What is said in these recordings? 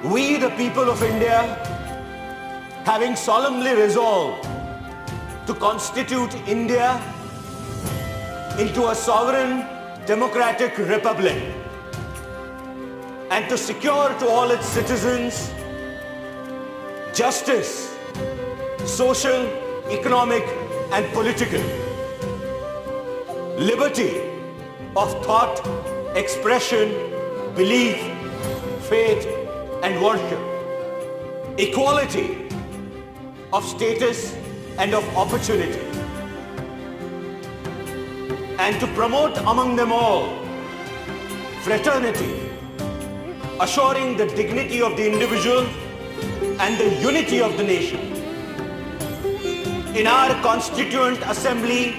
We, the people of India, having solemnly resolved to constitute India into a sovereign democratic republic and to secure to all its citizens justice, social, economic, and political, liberty of thought, expression, belief, faith, and worship, equality of status and of opportunity, and to promote among them all fraternity, assuring the dignity of the individual and the unity of the nation. In our Constituent Assembly,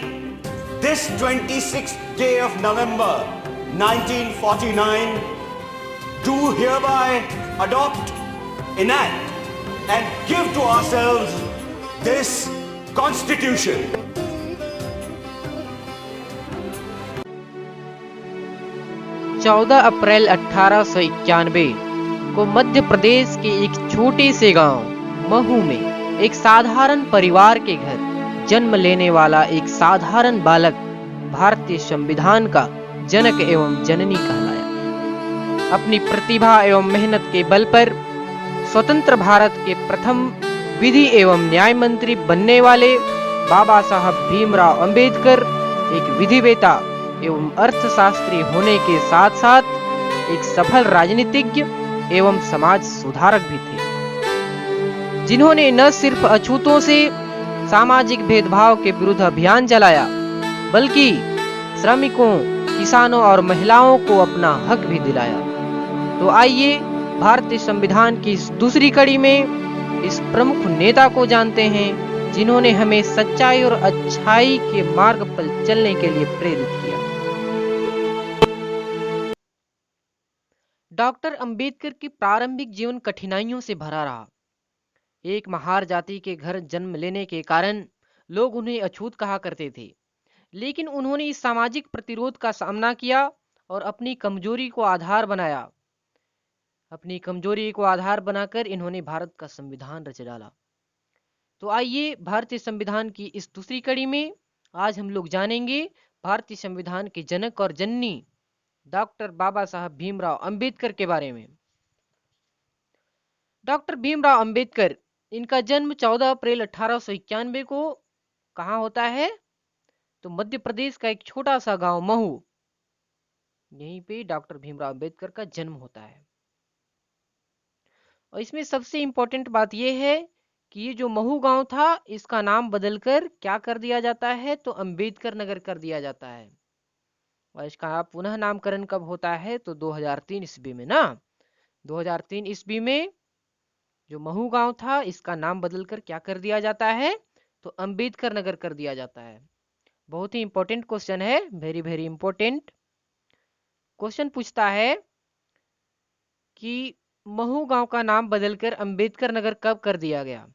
this 26th day of November 1949, do hereby adopt, enact, and give to ourselves this Constitution. चौदह अप्रैल 1891 को मध्य प्रदेश के एक छोटे से गांव महू में एक साधारण परिवार के घर जन्म लेने वाला एक साधारण बालक भारतीय संविधान का जनक एवं जननी कहलाया। अपनी प्रतिभा एवं मेहनत के बल पर स्वतंत्र भारत के प्रथम विधि एवं न्याय मंत्री बनने वाले बाबा साहब भीमराव अंबेडकर एक विधिवेता एवं अर्थशास्त्री होने के साथ साथ एक सफल राजनीतिज्ञ एवं समाज सुधारक भी थे, जिन्होंने न सिर्फ अछूतों से सामाजिक भेदभाव के विरुद्ध अभियान चलाया, बल्कि श्रमिकों, किसानों और महिलाओं को अपना हक भी दिलाया। तो आइए भारतीय संविधान की इस दूसरी कड़ी में इस प्रमुख नेता को जानते हैं, जिन्होंने हमें सच्चाई और अच्छाई के मार्ग पर चलने के लिए प्रेरित किया। डॉक्टर अंबेडकर की प्रारंभिक जीवन कठिनाइयों से भरा रहा। एक महार जाति के घर जन्म लेने के कारण लोग उन्हें अछूत कहा करते थे, लेकिन उन्होंने इस सामाजिक प्रतिरोध का सामना किया और अपनी कमजोरी को आधार बनाया। अपनी कमजोरी को आधार बनाकर इन्होंने भारत का संविधान रच डाला। तो आइए भारतीय संविधान की इस दूसरी कड़ी में आज हम लोग जानेंगे भारतीय संविधान के जनक और जननी डॉक्टर बाबा साहब भीमराव अंबेडकर के बारे में। डॉक्टर भीमराव अंबेडकर, इनका जन्म 14 अप्रैल 1891 को कहाँ होता है? तो मध्य प्रदेश का एक छोटा सा गांव महू, यहीं पे डॉक्टर भीमराव अंबेडकर का जन्म होता है। और इसमें सबसे इंपॉर्टेंट बात यह है कि ये जो महू गांव था, इसका नाम बदलकर क्या कर दिया जाता है? तो अंबेडकर नगर कर दिया जाता है। और इसका पुनः नामकरण कब होता है? तो 2003 ईस्वी में ना। 2003 ईस्वी में जो महू गांव था, इसका नाम बदलकर क्या कर दिया जाता है? तो अंबेडकर नगर कर दिया जाता है। बहुत ही इंपॉर्टेंट क्वेश्चन है, वेरी वेरी इंपॉर्टेंट क्वेश्चन पूछता है कि महू गांव का नाम बदलकर अंबेडकर नगर कब कर दिया गया?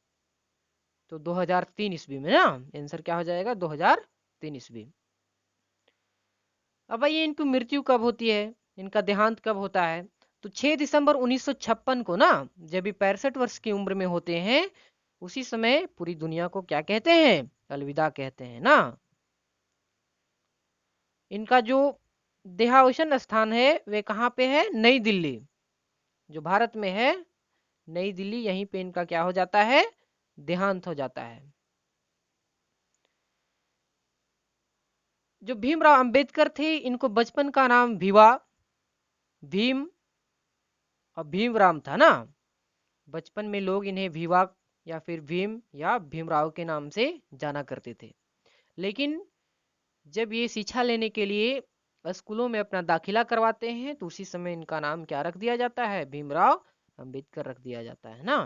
तो 2003 ईस्वी में ना। आंसर क्या हो जाएगा? 2003 ईस्वी। अब ये इनकी मृत्यु कब होती है, इनका देहांत कब होता है? तो 6 दिसंबर 1956 को ना, जब भी 65 वर्ष की उम्र में होते हैं, उसी समय पूरी दुनिया को क्या कहते हैं? अलविदा कहते हैं ना। इनका जो देहावसान स्थान है वे कहाँ पे है? नई दिल्ली, जो भारत में है नई दिल्ली, यहीं पे इनका क्या हो जाता है? देहांत हो जाता है। जो भीमराव अंबेडकर थे, इनको बचपन का नाम भीम और भीमराव था ना। बचपन में लोग इन्हें भीवा या फिर भीम या भीमराव के नाम से जाना करते थे, लेकिन जब ये शिक्षा लेने के लिए स्कूलों में अपना दाखिला करवाते हैं, तो उसी समय इनका नाम क्या रख दिया जाता है? भीमराव अंबेडकर रख दिया जाता है ना।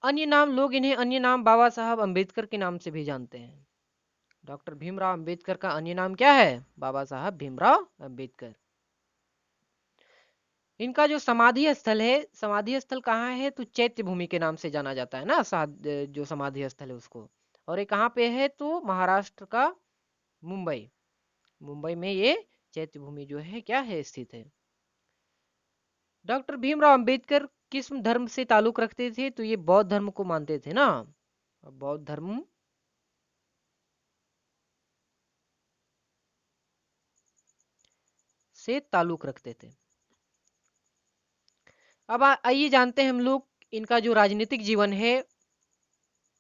अन्य नाम, लोग इन्हें अन्य नाम बाबा साहब अंबेडकर के नाम से भी जानते हैं। डॉक्टर भीमराव अंबेडकर का अन्य नाम क्या है? बाबा साहब भीमराव अंबेडकर। इनका जो समाधि स्थल है, समाधि स्थल कहाँ है? तो चैत्य भूमि के नाम से जाना जाता है ना, जो समाधि स्थल है उसको। और ये कहाँ पे है? तो महाराष्ट्र का मुंबई में ये चैत्य भूमि जो है क्या है? स्थित है। डॉक्टर भीमराव अंबेडकर किस धर्म से ताल्लुक रखते थे? तो ये बौद्ध धर्म को मानते थे ना, बौद्ध धर्म से ताल्लुक रखते थे। अब आइए जानते हैं हम लोग इनका जो राजनीतिक जीवन है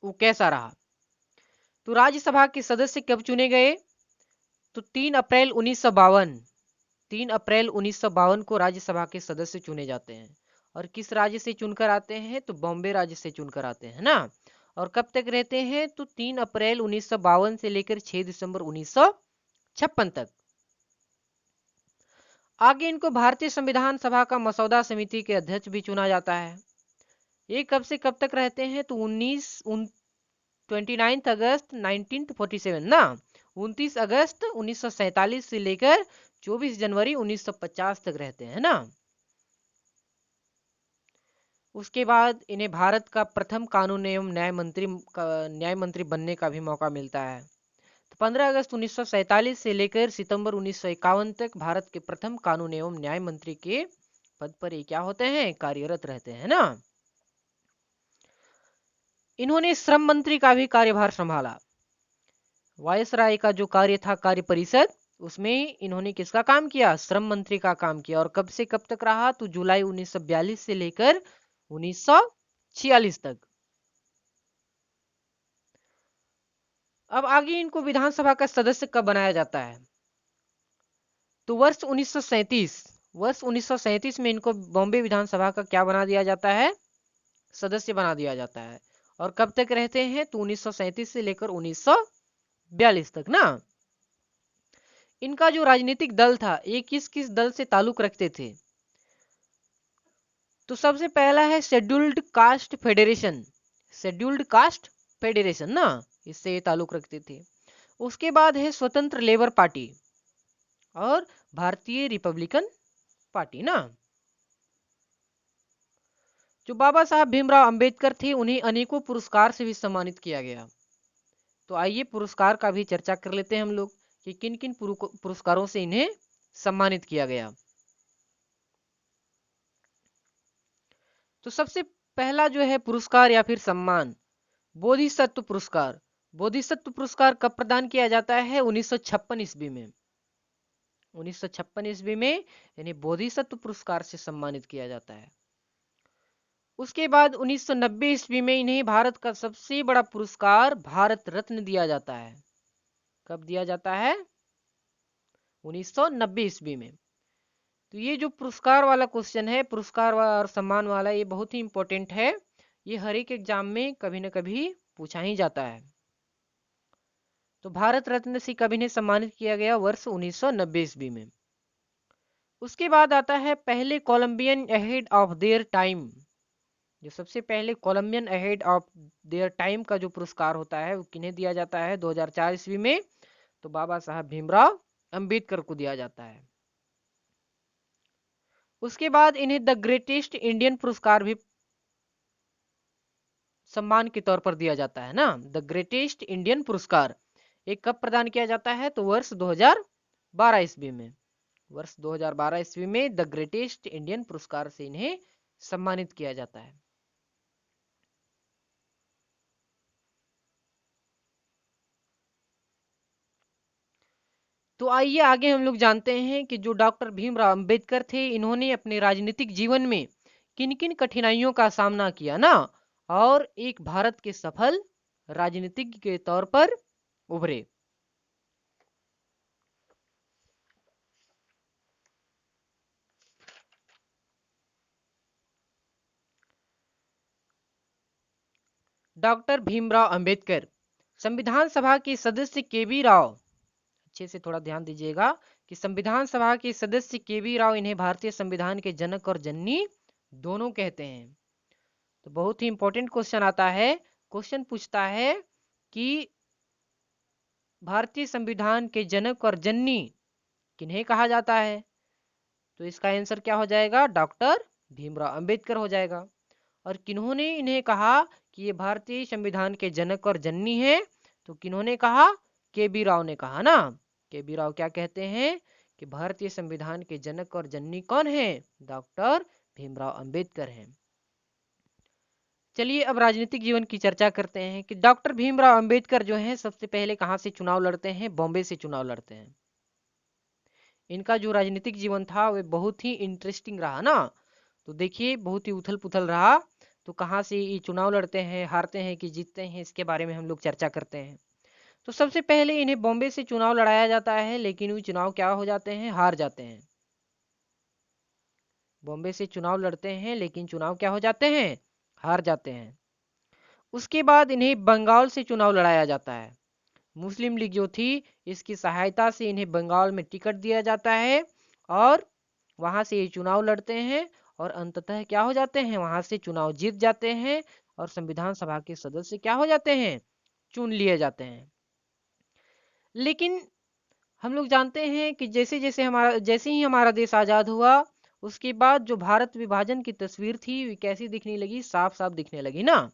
वो कैसा रहा। तो राज्यसभा के सदस्य कब चुने गए? तो 3 अप्रैल 1952, 3 अप्रैल 1952 को राज्यसभा के सदस्य चुने जाते हैं। और किस राज्य से चुनकर आते हैं? तो बॉम्बे राज्य से चुनकर आते हैं ना। और कब तक रहते हैं? तो 3 अप्रैल 1952 से लेकर 6 दिसंबर 1956 तक। आगे इनको भारतीय संविधान सभा का मसौदा समिति के अध्यक्ष भी चुना जाता है। ये कब से कब तक रहते हैं? तो 29 अगस्त 1947 ना, 29 अगस्त 1947 से लेकर 24 जनवरी 1950 तक रहते हैं ना। उसके बाद इन्हें भारत का प्रथम कानून एवं न्याय मंत्री बनने का भी मौका मिलता है। तो 15 अगस्त 1947 से लेकर सितंबर 1951 तक भारत के प्रथम कानून एवं न्याय मंत्री के पद पर ये क्या होते हैं? कार्यरत रहते हैं ना। इन्होंने श्रम मंत्री का भी कार्यभार संभाला। वायसराय का जो कार्य था, कार्य परिषद, उसमें इन्होंने किसका काम किया? श्रम मंत्री का काम किया। और कब से कब तक रहा? तो जुलाई 1942 से लेकर 1946 तक। अब आगे इनको विधानसभा का सदस्य कब बनाया जाता है? तो वर्ष 1937, वर्ष 1937 में इनको बॉम्बे विधानसभा का क्या बना दिया जाता है? सदस्य बना दिया जाता है। और कब तक रहते हैं? तो 1937 से लेकर 1942 तक ना। इनका जो राजनीतिक दल था, ये किस किस दल से ताल्लुक रखते थे? तो सबसे पहला है scheduled caste federation, scheduled caste federation ना, इससे ये ताल्लुक रखते थे। उसके बाद है स्वतंत्र लेबर पार्टी और भारतीय रिपब्लिकन पार्टी ना। जो बाबा साहब भीमराव अंबेडकर थे, उन्हें अनेकों पुरस्कार से भी सम्मानित किया गया। तो आइए पुरस्कार का भी चर्चा कर लेते हैं हम लोग कि किन किन पुरस्कारों से इन्हें सम्मानित किया गया। तो सबसे पहला जो है पुरस्कार या फिर सम्मान, बोधिसत्व पुरस्कार। बोधिसत्व पुरस्कार कब प्रदान किया जाता है? 1956 ईस्वी में। 1956 ईस्वी में इन्हें बोधिसत्व पुरस्कार से सम्मानित किया जाता है। उसके बाद 1990 ईस्वी में इन्हें भारत का सबसे बड़ा पुरस्कार भारत रत्न दिया जाता है। कब दिया जाता है? 1990 ईस्वी में। तो ये जो पुरस्कार वाला क्वेश्चन है, पुरस्कार और सम्मान वाला, ये बहुत ही इंपॉर्टेंट है। ये हर एक एग्जाम में कभी न कभी पूछा ही जाता है। तो भारत रत्न से कब इन्हें सम्मानित किया गया? वर्ष 1990 ईस्वी में। उसके बाद आता है पहले Colombian ahead of their time. जो सबसे पहले Colombian ahead of their time का जो पुरस्कार होता है वो किन्हें दिया जाता है? 2004 ईस्वी में। तो बाबा साहब भीमराव अंबेडकर को दिया जाता है। उसके बाद इन्हें द ग्रेटेस्ट इंडियन पुरस्कार भी सम्मान के तौर पर दिया जाता है ना। द ग्रेटेस्ट इंडियन पुरस्कार एक कब प्रदान किया जाता है? तो वर्ष 2012 ईस्वी में। वर्ष 2012 ईस्वी में द ग्रेटेस्ट इंडियन पुरस्कार से इन्हें सम्मानित किया जाता है। तो आइए आगे हम लोग जानते हैं कि जो डॉक्टर भीमराव अंबेडकर थे, इन्होंने अपने राजनीतिक जीवन में किन किन कठिनाइयों का सामना किया ना, और एक भारत के सफल राजनीतिज्ञ के तौर पर उभरे। डॉक्टर भीमराव अंबेडकर, संविधान सभा के सदस्य केबी राव, अच्छे से थोड़ा ध्यान दीजिएगा कि संविधान सभा के सदस्य केबी राव, इन्हें भारतीय संविधान के जनक और जननी दोनों कहते हैं। तो बहुत ही इंपॉर्टेंट क्वेश्चन आता है। क्वेश्चन पूछता है कि भारतीय संविधान के जनक और जननी किन्हें कहा जाता है? तो इसका आंसर क्या हो जाएगा? डॉक्टर भीमराव अंबेडकर हो जाएगा। और किन्होंने इन्हें कहा कि ये भारतीय संविधान के जनक और जननी है? तो किन्होंने कहा? केबी राव ने कहा ना। केबी राव क्या कहते हैं कि भारतीय संविधान के जनक और जननी कौन है? डॉक्टर भीमराव अंबेडकर हैं। चलिए अब राजनीतिक जीवन की चर्चा करते हैं कि डॉक्टर भीमराव अंबेडकर जो हैं सबसे पहले कहाँ से चुनाव लड़ते हैं? बॉम्बे से चुनाव लड़ते हैं। इनका जो राजनीतिक जीवन था वह बहुत ही इंटरेस्टिंग रहा ना। तो देखिए बहुत ही उथल पुथल रहा। तो कहाँ से ये चुनाव लड़ते हैं, हारते हैं कि जीतते हैं, इसके बारे में हम लोग चर्चा करते हैं। तो सबसे पहले इन्हें बॉम्बे से चुनाव लड़ाया जाता है, लेकिन वो चुनाव क्या हो जाते हैं? हार जाते हैं। बॉम्बे से चुनाव लड़ते हैं लेकिन चुनाव क्या हो जाते हैं? हार जाते हैं। उसके बाद इन्हें बंगाल से चुनाव लड़ाया जाता है। मुस्लिम लीग जो थी इसकी सहायता से इन्हें बंगाल में टिकट दिया जाता है और वहां से ये चुनाव लड़ते हैं और अंततः क्या हो जाते हैं? वहां से चुनाव जीत जाते हैं और संविधान सभा के सदस्य क्या हो जाते हैं? चुन लिए जाते हैं। लेकिन हम लोग जानते हैं कि जैसे ही हमारा देश आज़ाद हुआ उसके बाद जो भारत विभाजन की तस्वीर थी वो कैसी दिखने लगी? साफ साफ दिखने लगी ना।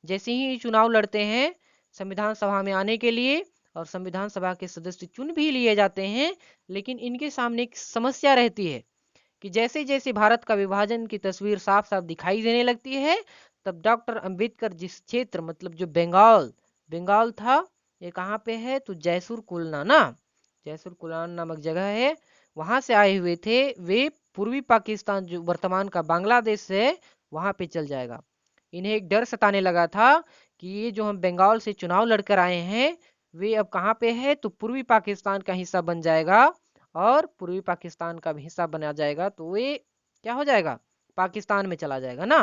जैसे ही चुनाव लड़ते हैं संविधान सभा में आने के लिए और संविधान सभा के सदस्य चुन भी लिए जाते हैं, लेकिन इनके सामने एक समस्या रहती है कि जैसे जैसे भारत का विभाजन की तस्वीर साफ साफ दिखाई देने लगती है, तब डॉक्टर अंबेडकर जिस क्षेत्र मतलब जो बंगाल बंगाल था, ये कहाँ पे है? तो जयसुर कुलना ना, जयसुर कुलान नामक जगह है, वहां से आए हुए थे वे। पूर्वी पाकिस्तान जो वर्तमान का बांग्लादेश है वहां पे चल जाएगा। इन्हें एक डर सताने लगा था कि ये जो हम बंगाल से चुनाव लड़कर आए हैं वे अब कहाँ पे है? तो पूर्वी पाकिस्तान का हिस्सा बन जाएगा और पूर्वी पाकिस्तान का भी हिस्सा बना जाएगा तो ये क्या हो जाएगा? पाकिस्तान में चला जाएगा ना।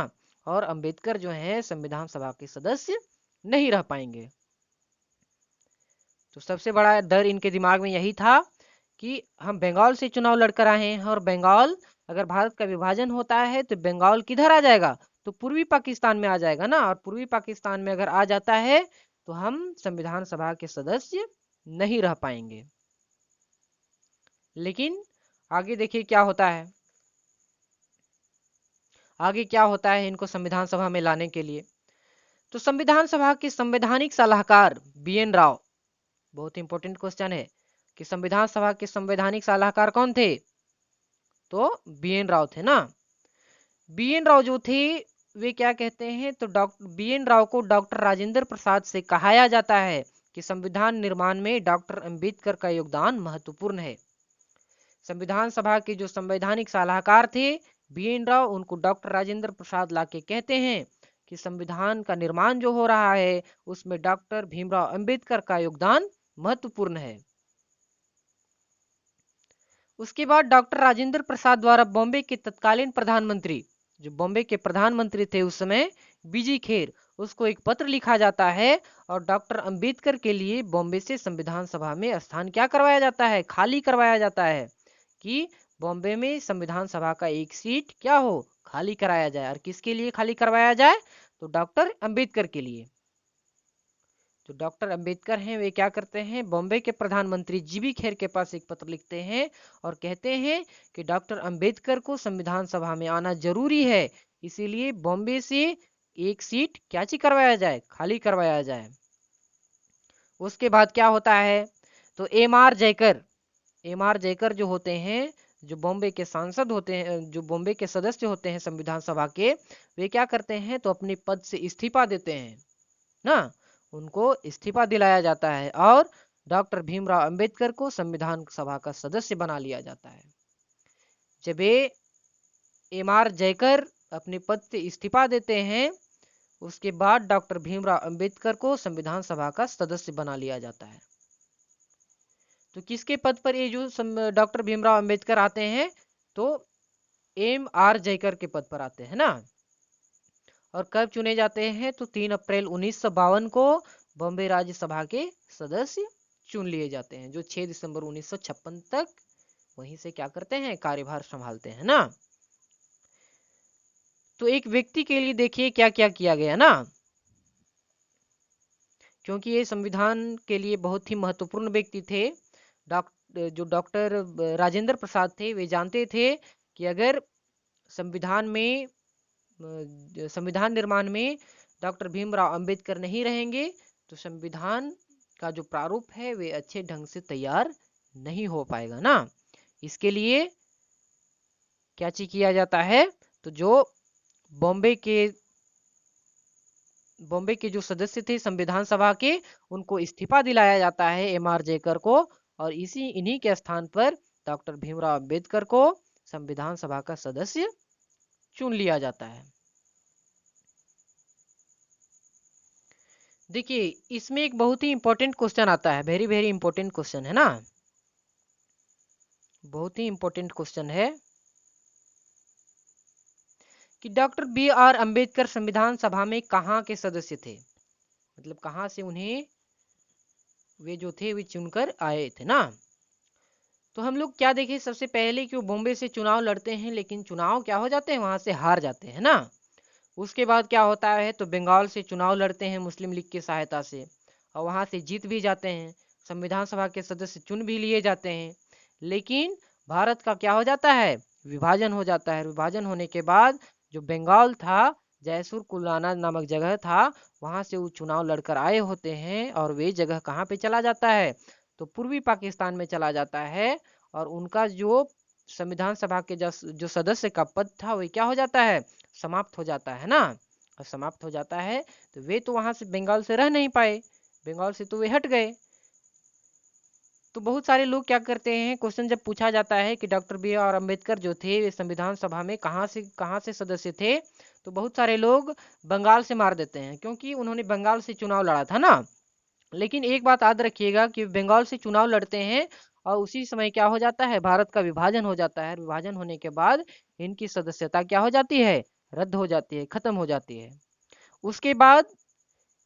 और अंबेडकर जो है संविधान सभा के सदस्य नहीं रह पाएंगे। तो सबसे बड़ा डर इनके दिमाग में यही था कि हम बंगाल से चुनाव लड़कर आए हैं और बंगाल अगर भारत का विभाजन होता है तो बंगाल किधर आ जाएगा? तो पूर्वी पाकिस्तान में आ जाएगा ना। और पूर्वी पाकिस्तान में अगर आ जाता है तो हम संविधान सभा के सदस्य नहीं रह पाएंगे। लेकिन आगे देखिए क्या होता है। आगे क्या होता है इनको संविधान सभा में लाने के लिए। तो संविधान सभा के संवैधानिक सलाहकार BN राव, बहुत इंपॉर्टेंट क्वेश्चन है कि संविधान सभा के संवैधानिक सलाहकार कौन थे? तो BN राव थे ना। BN राव जो थे वे क्या कहते हैं? तो डॉक्टर BN राव को डॉक्टर राजेंद्र प्रसाद से कहाया जाता है कि संविधान निर्माण में डॉक्टर अंबेडकर का योगदान महत्वपूर्ण है। संविधान सभा के जो संवैधानिक सलाहकार थे BN राव, उनको डॉक्टर राजेंद्र प्रसाद लाके कहते हैं कि संविधान का निर्माण जो हो रहा है उसमें डॉक्टर भीमराव अंबेडकर का योगदान महत्वपूर्ण है। उसके बाद डॉक्टर राजेंद्र प्रसाद द्वारा बॉम्बे के तत्कालीन प्रधानमंत्री, जो बॉम्बे के प्रधानमंत्री थे उस समय, BG खेर, उसको एक पत्र लिखा जाता है और डॉक्टर अंबेडकर के लिए बॉम्बे से संविधान सभा में स्थान क्या करवाया जाता है? खाली करवाया जाता है कि बॉम्बे में संविधान सभा का एक सीट क्या हो? खाली कराया जाए। और किसके लिए खाली करवाया जाए? तो डॉक्टर अंबेडकर के लिए। जो डॉक्टर अंबेडकर हैं वे क्या करते हैं? बॉम्बे के प्रधानमंत्री GB खेर के पास एक पत्र लिखते हैं और कहते हैं कि डॉक्टर अंबेडकर को संविधान सभा में आना जरूरी है, इसीलिए बॉम्बे से एक सीट क्या ची करवाया जाए? खाली करवाया जाए। उसके बाद क्या होता है? तो MR जयकर जो होते हैं, जो बॉम्बे के सांसद होते हैं, जो बॉम्बे के सदस्य होते हैं संविधान सभा के, वे क्या करते हैं? तो अपने पद से इस्तीफा देते हैं ना। उनको इस्तीफा दिलाया जाता है और डॉक्टर भीमराव अंबेडकर को संविधान सभा का सदस्य बना लिया जाता है। जब ये MR जयकर अपने पद से इस्तीफा देते हैं उसके बाद डॉक्टर भीमराव अंबेडकर को संविधान सभा का सदस्य बना लिया जाता है। तो किसके पद पर ये जो डॉक्टर भीमराव अंबेडकर आते हैं? तो MR जयकर के पद पर आते हैं ना। और कब चुने जाते हैं? तो 3 अप्रैल 1952 को बॉम्बे राज्यसभा के सदस्य चुन लिए जाते हैं, जो 6 दिसंबर 1956 तक वहीं से क्या करते हैं? कार्यभार संभालते हैं ना। तो एक व्यक्ति के लिए देखिए क्या क्या किया गया ना, क्योंकि ये संविधान के लिए बहुत ही महत्वपूर्ण व्यक्ति थे। जो डॉक्टर राजेंद्र प्रसाद थे वे जानते थे कि अगर संविधान निर्माण में डॉक्टर भीमराव अंबेडकर नहीं रहेंगे तो संविधान का जो प्रारूप है वे अच्छे ढंग से तैयार नहीं हो पाएगा ना। इसके लिए क्या चीज किया जाता है, तो जो बॉम्बे के जो सदस्य थे संविधान सभा के, उनको इस्तीफा दिलाया जाता है एम.आर. जयकर को, और इन्हीं के स्थान पर डॉक्टर भीमराव अंबेडकर को संविधान सभा का सदस्य चुन लिया जाता है। देखिए इसमें एक बहुत ही इंपॉर्टेंट क्वेश्चन आता है, वेरी वेरी इंपॉर्टेंट क्वेश्चन है ना, बहुत ही इंपॉर्टेंट क्वेश्चन है कि डॉक्टर बी आर अंबेडकर संविधान सभा में कहाँ के सदस्य थे, मतलब कहाँ से उन्हें वे जो थे वे चुनकर आए थे ना। तो हम लोग क्या देखें, सबसे पहले कि वो बॉम्बे से चुनाव लड़ते हैं, लेकिन चुनाव क्या हो जाते हैं, वहां से हार जाते हैं ना। उसके बाद क्या होता है, तो बंगाल से चुनाव लड़ते हैं मुस्लिम लीग की सहायता से, और वहां से जीत भी जाते हैं, संविधान सभा के सदस्य चुन भी लिए जाते हैं। लेकिन भारत का क्या हो जाता है, विभाजन हो जाता है। विभाजन होने के बाद जो बंगाल था, जयसुर कुलाना नामक जगह था, वहां से वो चुनाव लड़कर आए होते हैं, और वे जगह कहाँ पे चला जाता है, तो पूर्वी पाकिस्तान में चला जाता है। और उनका जो संविधान सभा के जो सदस्य का पद था वो क्या हो जाता है, समाप्त हो जाता है ना। और समाप्त हो जाता है तो वे तो वहां से बंगाल से रह नहीं पाए, बंगाल से तो वे हट गए। तो बहुत सारे लोग क्या करते हैं, क्वेश्चन जब पूछा जाता है कि डॉक्टर बी आर अम्बेडकर जो थे वे संविधान सभा में कहाँ से सदस्य थे, तो बहुत सारे लोग बंगाल से मार देते हैं, क्योंकि उन्होंने बंगाल से चुनाव लड़ा था ना। लेकिन एक बात याद रखिएगा कि बंगाल से चुनाव लड़ते हैं, और उसी समय क्या हो जाता है, भारत का विभाजन हो जाता है। विभाजन होने के बाद इनकी सदस्यता क्या हो जाती है, रद्द हो जाती है, खत्म हो जाती है। उसके बाद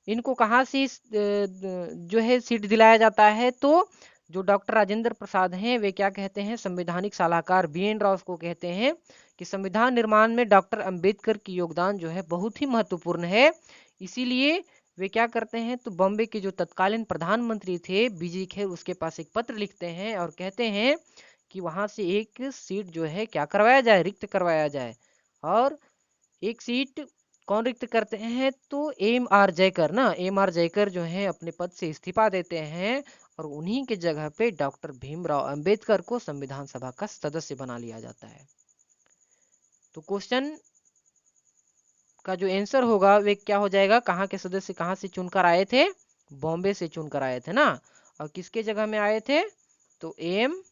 इनको कहाँ से जो है सीट दिलाया जाता है, तो जो डॉक्टर राजेंद्र प्रसाद हैं वे क्या कहते हैं, संवैधानिक सलाहकार बी.एन. राव को कहते हैं कि संविधान निर्माण में डॉक्टर अंबेडकर की योगदान जो है बहुत ही महत्वपूर्ण है। इसीलिए वे क्या करते हैं, तो बॉम्बे के जो तत्कालीन प्रधानमंत्री थे बीजी खेर, उसके पास एक पत्र लिखते हैं और कहते हैं कि वहां से एक सीट जो है क्या करवाया जाए, रिक्त करवाया जाए। और एक सीट कौन रिक्त करते हैं, तो एम.आर. जयकर ना, एम.आर. जयकर जो है अपने पद से इस्तीफा देते हैं, और उन्हीं के जगह पे डॉक्टर भीमराव अंबेडकर को संविधान सभा का सदस्य बना लिया जाता है। तो क्वेश्चन का जो आंसर होगा वे क्या हो जाएगा, कहाँ के सदस्य कहाँ से चुनकर आए थे, बॉम्बे से चुनकर आए थे ना। और किसके जगह में आए थे, तो एम.आर.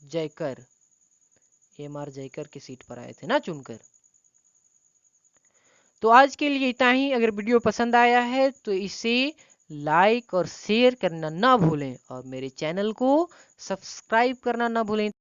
जयकर, एम.आर. जयकर की सीट पर आए थे ना चुनकर। तो आज के लिए इतना ही। अगर वीडियो पसंद आया है तो इसे लाइक और शेयर करना ना भूलें, और मेरे चैनल को सब्सक्राइब करना ना भूलें।